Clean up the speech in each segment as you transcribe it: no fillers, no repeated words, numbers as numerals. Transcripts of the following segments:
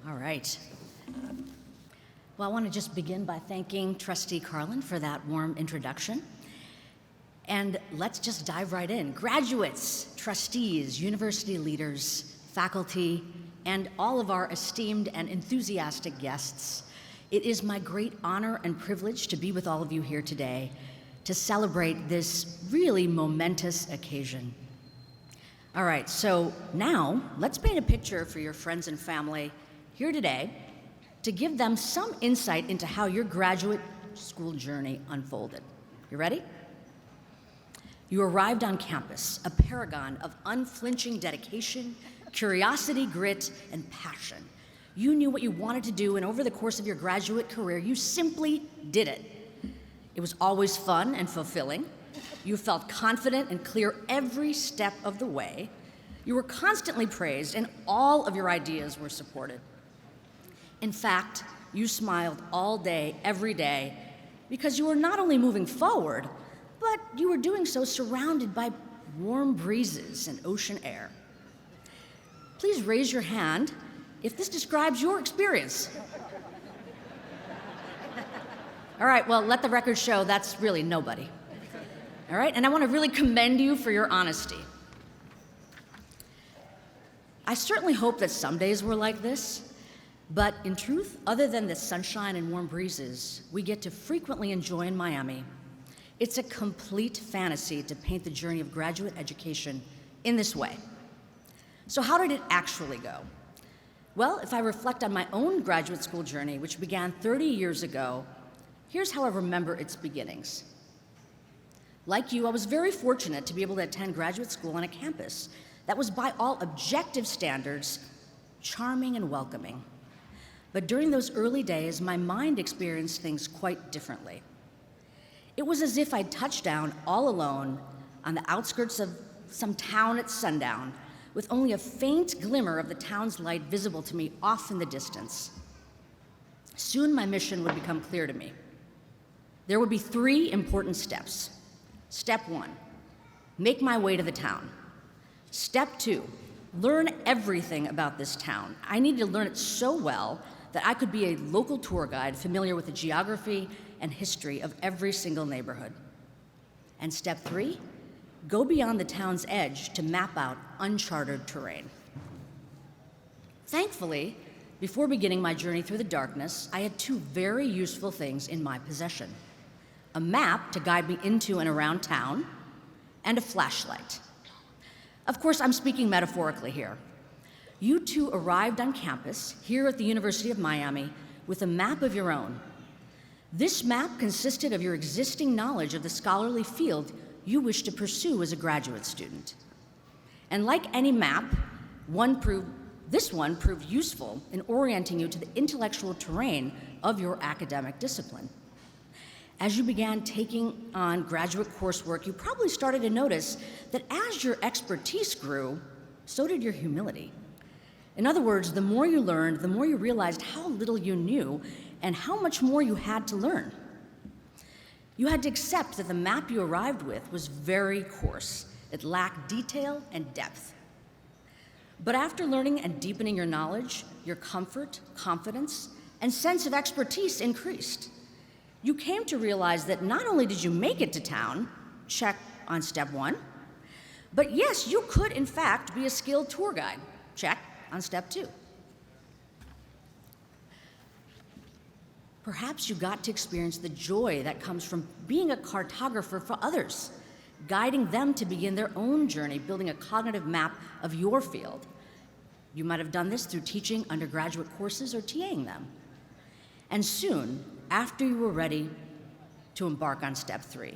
All right. Well, I want to just begin by thanking Trustee Carlin for that warm introduction. And let's just dive right in. Graduates, trustees, university leaders, faculty, and all of our esteemed and enthusiastic guests, it is my great honor and privilege to be with all of you here today to celebrate this really momentous occasion. All right, so now let's paint a picture for your friends and family here today to give them some insight into how your graduate school journey unfolded. You ready? You arrived on campus, a paragon of unflinching dedication, curiosity, grit, and passion. You knew what you wanted to do, and over the course of your graduate career, you simply did it. It was always fun and fulfilling. You felt confident and clear every step of the way. You were constantly praised, and all of your ideas were supported. In fact, you smiled all day, every day, because you were not only moving forward, but you were doing so surrounded by warm breezes and ocean air. Please raise your hand if this describes your experience. All right, well, let the record show that's really nobody. All right, and I want to really commend you for your honesty. I certainly hope that some days were like this, but in truth, other than the sunshine and warm breezes we get to frequently enjoy in Miami, it's a complete fantasy to paint the journey of graduate education in this way. So how did it actually go? Well, if I reflect on my own graduate school journey, which began 30 years ago, here's how I remember its beginnings. Like you, I was very fortunate to be able to attend graduate school on a campus that was, by all objective standards, charming and welcoming. But during those early days, my mind experienced things quite differently. It was as if I'd touched down all alone on the outskirts of some town at sundown, with only a faint glimmer of the town's light visible to me off in the distance. Soon my mission would become clear to me. There would be 3 important steps. Step 1, make my way to the town. Step 2, learn everything about this town. I needed to learn it so well that I could be a local tour guide familiar with the geography and history of every single neighborhood. And step 3, go beyond the town's edge to map out uncharted terrain. Thankfully, before beginning my journey through the darkness, I had 2 very useful things in my possession: a map to guide me into and around town, and a flashlight. Of course, I'm speaking metaphorically here. You 2 arrived on campus here at the University of Miami with a map of your own. This map consisted of your existing knowledge of the scholarly field you wish to pursue as a graduate student. And like any map, this one proved useful in orienting you to the intellectual terrain of your academic discipline. As you began taking on graduate coursework, you probably started to notice that as your expertise grew, so did your humility. In other words, the more you learned, the more you realized how little you knew and how much more you had to learn. You had to accept that the map you arrived with was very coarse. It lacked detail and depth. But after learning and deepening your knowledge, your comfort, confidence, and sense of expertise increased. You came to realize that not only did you make it to town, check on step 1, but yes, you could in fact be a skilled tour guide, check on step 2. Perhaps you got to experience the joy that comes from being a cartographer for others, guiding them to begin their own journey, building a cognitive map of your field. You might have done this through teaching undergraduate courses or TAing them. And soon, after you were ready to embark on step 3,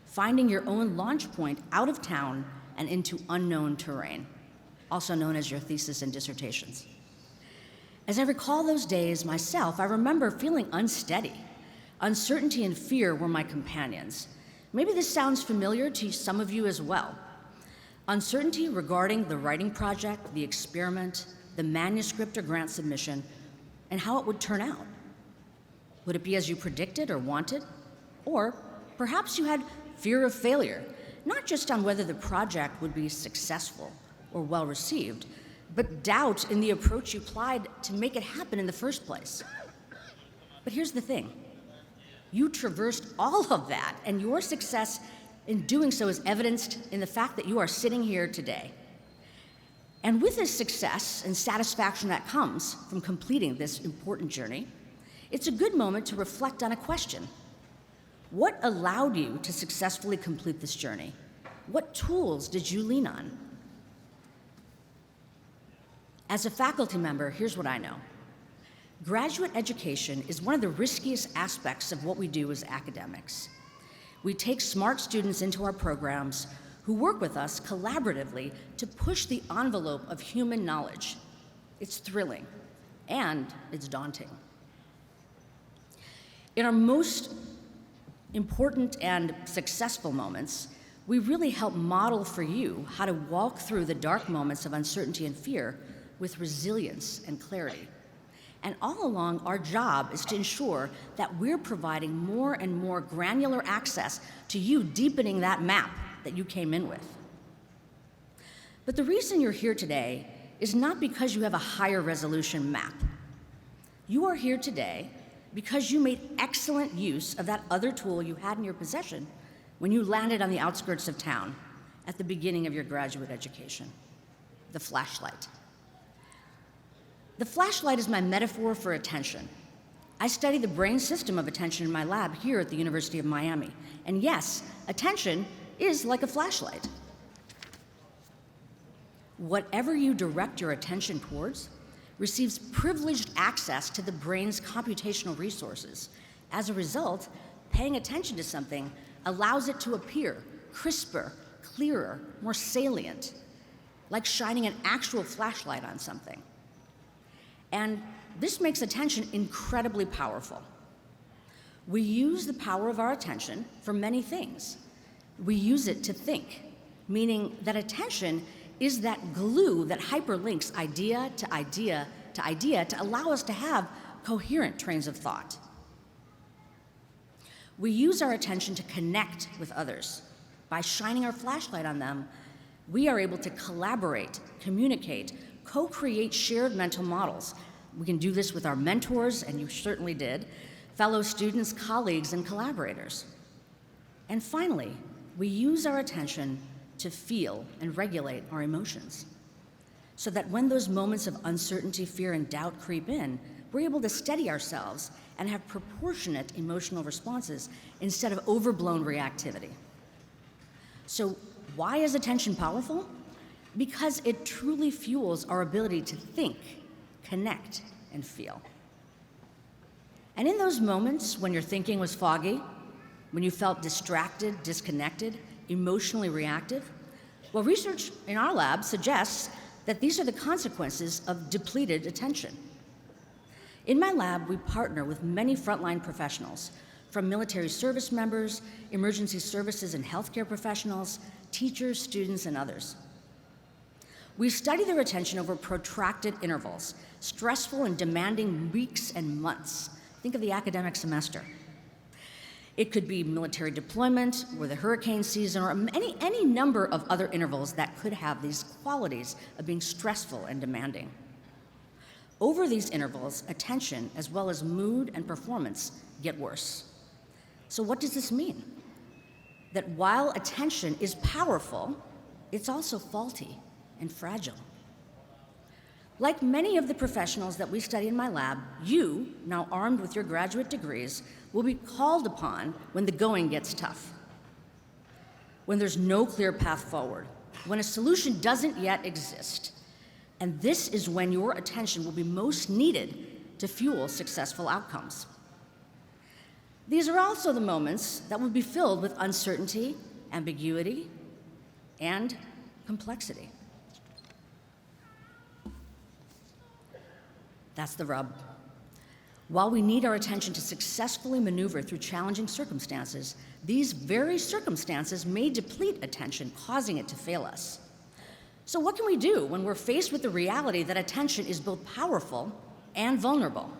finding your own launch point out of town and into unknown terrain, also known as your thesis and dissertations. As I recall those days myself, I remember feeling unsteady. Uncertainty and fear were my companions. Maybe this sounds familiar to some of you as well. Uncertainty regarding the writing project, the experiment, the manuscript or grant submission, and how it would turn out. Would it be as you predicted or wanted? Or perhaps you had fear of failure, not just on whether the project would be successful or well received, but doubt in the approach you applied to make it happen in the first place. But here's the thing. You traversed all of that, and your success in doing so is evidenced in the fact that you are sitting here today. And with this success and satisfaction that comes from completing this important journey, it's a good moment to reflect on a question. What allowed you to successfully complete this journey? What tools did you lean on? As a faculty member, here's what I know. Graduate education is one of the riskiest aspects of what we do as academics. We take smart students into our programs who work with us collaboratively to push the envelope of human knowledge. It's thrilling, and it's daunting. In our most important and successful moments, we really help model for you how to walk through the dark moments of uncertainty and fear with resilience and clarity. And all along, our job is to ensure that we're providing more and more granular access to you, deepening that map that you came in with. But the reason you're here today is not because you have a higher resolution map. You are here today because you made excellent use of that other tool you had in your possession when you landed on the outskirts of town at the beginning of your graduate education, the flashlight. The flashlight is my metaphor for attention. I study the brain system of attention in my lab here at the University of Miami. And yes, attention is like a flashlight. Whatever you direct your attention towards receives privileged access to the brain's computational resources. As a result, paying attention to something allows it to appear crisper, clearer, more salient, like shining an actual flashlight on something. And this makes attention incredibly powerful. We use the power of our attention for many things. We use it to think, meaning that attention is that glue that hyperlinks idea to idea to idea to allow us to have coherent trains of thought. We use our attention to connect with others. By shining our flashlight on them, we are able to collaborate, communicate, co-create shared mental models. We can do this with our mentors, and you certainly did, fellow students, colleagues, and collaborators. And finally, we use our attention to feel and regulate our emotions, so that when those moments of uncertainty, fear, and doubt creep in, we're able to steady ourselves and have proportionate emotional responses instead of overblown reactivity. So why is attention powerful? Because it truly fuels our ability to think, connect, and feel. And in those moments when your thinking was foggy, when you felt distracted, disconnected, emotionally reactive, well, research in our lab suggests that these are the consequences of depleted attention. In my lab, we partner with many frontline professionals, from military service members, emergency services and healthcare professionals, teachers, students, and others. We study their attention over protracted intervals, stressful and demanding weeks and months. Think of the academic semester. It could be military deployment, or the hurricane season, or any number of other intervals that could have these qualities of being stressful and demanding. Over these intervals, attention, as well as mood and performance, get worse. So what does this mean? That while attention is powerful, it's also faulty and fragile. Like many of the professionals that we study in my lab, you, now armed with your graduate degrees, will be called upon when the going gets tough, when there's no clear path forward, when a solution doesn't yet exist. And this is when your attention will be most needed to fuel successful outcomes. These are also the moments that will be filled with uncertainty, ambiguity, and complexity. That's the rub. While we need our attention to successfully maneuver through challenging circumstances, these very circumstances may deplete attention, causing it to fail us. So what can we do when we're faced with the reality that attention is both powerful and vulnerable?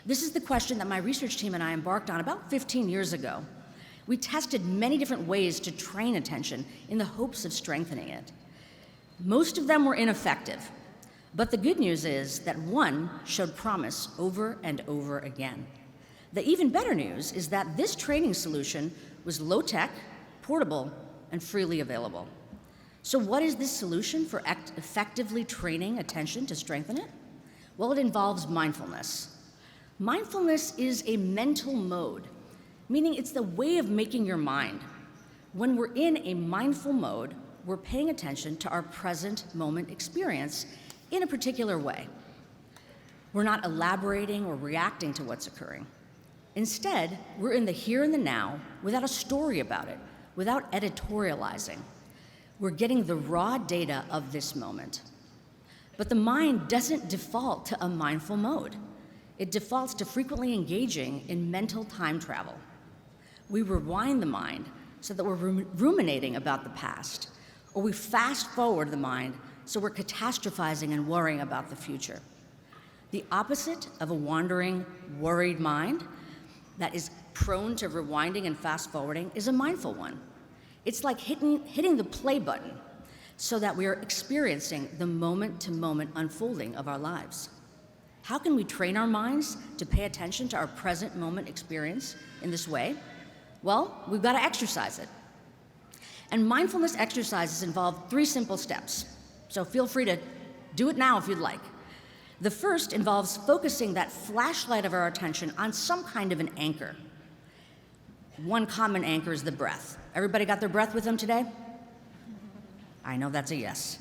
This is the question that my research team and I embarked on about 15 years ago. We tested many different ways to train attention in the hopes of strengthening it. Most of them were ineffective, but the good news is that one showed promise over and over again. The even better news is that this training solution was low-tech, portable, and freely available. So what is this solution for effectively training attention to strengthen it? Well, it involves mindfulness. Mindfulness is a mental mode, meaning it's the way of making your mind. When we're in a mindful mode, we're paying attention to our present moment experience in a particular way. We're not elaborating or reacting to what's occurring. Instead, we're in the here and the now without a story about it, without editorializing. We're getting the raw data of this moment. But the mind doesn't default to a mindful mode. It defaults to frequently engaging in mental time travel. We rewind the mind so that we're ruminating about the past, or we fast forward the mind so we're catastrophizing and worrying about the future. The opposite of a wandering, worried mind that is prone to rewinding and fast forwarding is a mindful one. It's like hitting the play button so that we are experiencing the moment-to-moment unfolding of our lives. How can we train our minds to pay attention to our present moment experience in this way? Well, we've got to exercise it. And mindfulness exercises involve 3 simple steps. So feel free to do it now if you'd like. The first involves focusing that flashlight of our attention on some kind of an anchor. One common anchor is the breath. Everybody got their breath with them today? I know that's a yes.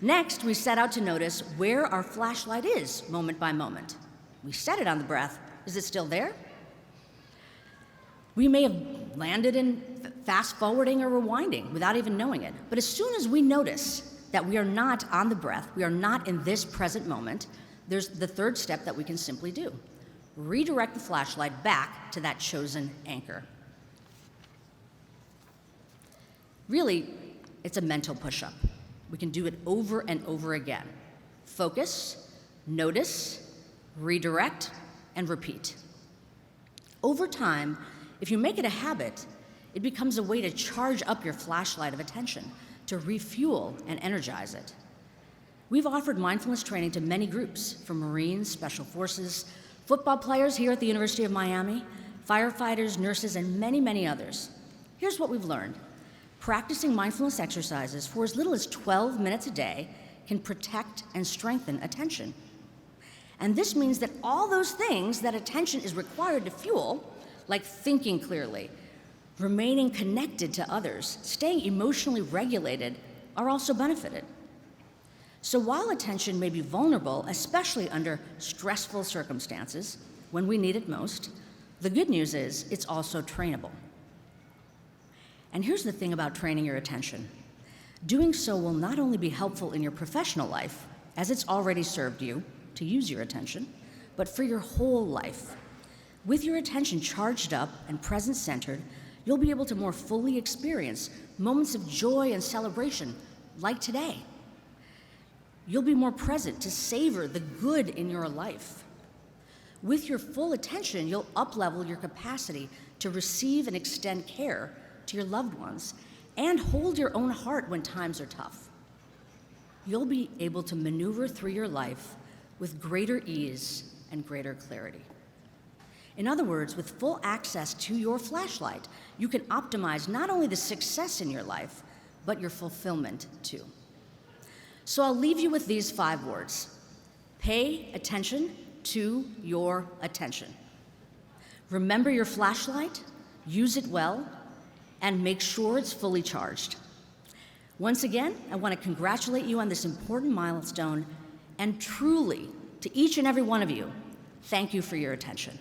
Next, we set out to notice where our flashlight is moment by moment. We set it on the breath. Is it still there? We may have landed in fast forwarding or rewinding without even knowing it. But as soon as we notice that we are not on the breath, we are not in this present moment, there's the third step that we can simply do. Redirect the flashlight back to that chosen anchor. Really, it's a mental push-up. We can do it over and over again. Focus, notice, redirect, and repeat. Over time, if you make it a habit, it becomes a way to charge up your flashlight of attention, to refuel and energize it. We've offered mindfulness training to many groups, from Marines, Special Forces, football players here at the University of Miami, firefighters, nurses, and many, many others. Here's what we've learned. Practicing mindfulness exercises for as little as 12 minutes a day can protect and strengthen attention. And this means that all those things that attention is required to fuel, like thinking clearly, remaining connected to others, staying emotionally regulated, are also benefited. So while attention may be vulnerable, especially under stressful circumstances, when we need it most, the good news is it's also trainable. And here's the thing about training your attention. Doing so will not only be helpful in your professional life, as it's already served you to use your attention, but for your whole life. With your attention charged up and present-centered, you'll be able to more fully experience moments of joy and celebration, like today. You'll be more present to savor the good in your life. With your full attention, you'll up-level your capacity to receive and extend care to your loved ones and hold your own heart when times are tough. You'll be able to maneuver through your life with greater ease and greater clarity. In other words, with full access to your flashlight, you can optimize not only the success in your life, but your fulfillment too. So I'll leave you with these 5 words. Pay attention to your attention. Remember your flashlight, use it well, and make sure it's fully charged. Once again, I want to congratulate you on this important milestone, and truly, to each and every one of you, thank you for your attention.